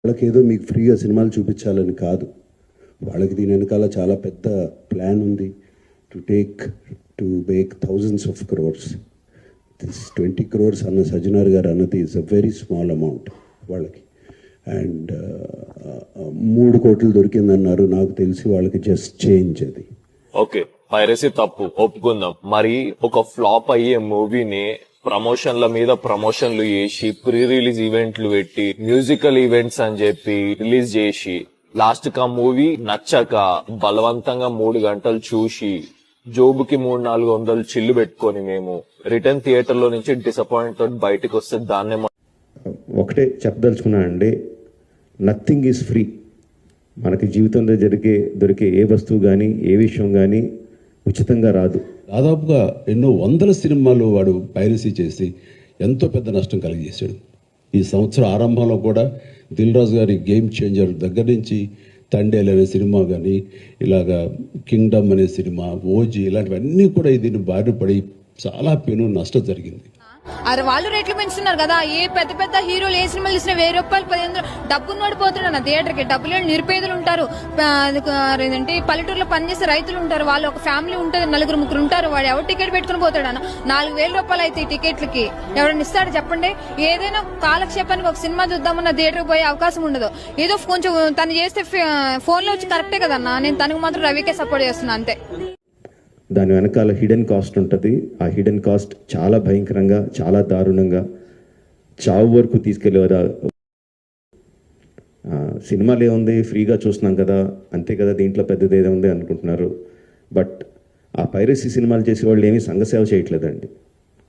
వాళ్ళకి ఏదో మీకు ఫ్రీగా సినిమాలు చూపించాలని కాదు, వాళ్ళకి దీని వెనకాల చాలా పెద్ద ప్లాన్ ఉంది. To make thousands of crores. This 20 crores అన్న సజ్జనార్ గారు అన్నది is a very small amount వాళ్ళకి. అండ్ 3 కోట్లు దొరికిందన్నారు, నాకు తెలిసి వాళ్ళకి జస్ట్ చేంజ్ అది. ఓకే, పైరసీ తప్పు ఒప్పుకుందాం. మరి ఒక ఫ్లాప్ అయ్యే మూవీని ప్రమోషన్ల మీద ప్రమోషన్లు చేసి, ప్రీ రిలీజ్ ఈవెంట్లు పెట్టి, మ్యూజికల్ ఈవెంట్స్ అని చెప్పి రిలీజ్ చేసి, లాస్ట్ కా మూవీ నచ్చక బలవంతంగా 3 గంటలు చూసి జోబుకి 300-400 చిల్లు పెట్టుకొని మేము రిటర్న్ థియేటర్ లో నుంచి డిసప్పాయింట్ తోటి బయటకు వస్తే దాన్నే ఒకటే చెప్పదలుచుకున్నా అండి, నథింగ్ ఈజ్ ఫ్రీ. మనకి జీవితంలో దొరికే ఏ వస్తువు కానీ ఏ విషయం కానీ ఉచితంగా రాదు. దాదాపుగా ఎన్నో వందల సినిమాలు వాడు పైరసీ చేసి ఎంతో పెద్ద నష్టం కలిగజేశాడు. ఈ సంవత్సరం ఆరంభంలో కూడా దిల్ రాజు గారి గేమ్ చేంజర్ దగ్గర నుంచి తండేల్ అనే సినిమా కానీ, ఇలాగా కింగ్డమ్ అనే సినిమా, ఓజీ, ఇలాంటివన్నీ కూడా దీన్ని బారిన పడి చాలా పెను నష్టం జరిగింది. అరే వాళ్ళు రేట్లు పెంచుతున్నారు కదా, ఏ పెద్ద పెద్ద హీరోలు ఏ సినిమాలు ఇచ్చిన 1000 రూపాయలు 1500 డబ్బును పడిపోతున్నాడు నా థియేటర్కి. డబ్బులు లేని నిరుపేదలు ఉంటారు, ఏంటంటే పల్లెటూరులో పనిచేసే రైతులు ఉంటారు, వాళ్ళు ఒక ఫ్యామిలీ ఉంటుంది, 4-3 ఉంటారు. వాడు ఎవరు టికెట్ పెట్టుకుని పోతాడు అన్న 4000 రూపాయలు అయితే ఈ టికెట్లకి ఎవరైనా ఇస్తాడు చెప్పండి? ఏదైనా కాలక్షేపానికి ఒక సినిమా చూద్దామన్న థియేటర్కి పోయే అవకాశం ఉండదు. ఏదో కొంచెం తను చేస్తే ఫోన్లో వచ్చి కరెక్టే కదన్నా, నేను తనకు మాత్రం రవికే సపోర్ట్ చేస్తున్నా అంతే. దాని వెనకాల హిడెన్ కాస్ట్ ఉంటుంది. ఆ హిడెన్ కాస్ట్ చాలా భయంకరంగా, చాలా దారుణంగా చావు వరకు తీసుకెళ్ళేవారు. సినిమాలు ఏముంది, ఫ్రీగా చూస్తున్నాం కదా, అంతే కదా, దీంట్లో పెద్దది ఏదో ఉంది అనుకుంటున్నారు. బట్ ఆ పైరసీ సినిమాలు చేసే వాళ్ళు ఏమీ సంఘసేవ చేయట్లేదండి,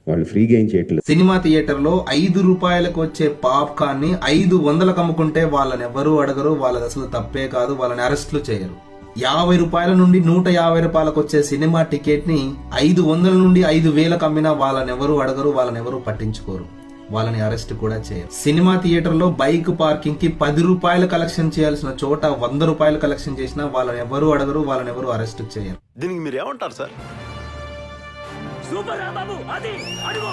వాళ్ళు ఫ్రీగా ఏం చేయట్లేదు. సినిమా థియేటర్లో 5 రూపాయలకు వచ్చే పాప్కార్న్ ని 500లకు అమ్ముకుంటే వాళ్ళని ఎవరు అడగరు, వాళ్ళది అసలు తప్పే కాదు, వాళ్ళని అరెస్టులు చేయరు. 50 రూపాయల నుండి 150 రూపాయలకు వచ్చే సినిమా టికెట్ ని 500 నుండి 5000కు అమ్మినా వాళ్ళని ఎవరు అడగరు, వాళ్ళని ఎవరు పట్టించుకోరు, వాళ్ళని అరెస్ట్ కూడా చేయరు. సినిమా థియేటర్ లో బైక్ పార్కింగ్ కి 10 రూపాయలు కలెక్షన్ చేయాల్సిన చోట 100 రూపాయలు కలెక్షన్ చేసినా వాళ్ళని ఎవరు అడగరు, వాళ్ళని ఎవరు అరెస్ట్ చేయరు. దీనికి మీరు ఏమంటారు సార్? సూపర్ బాబు, అది అడుగు.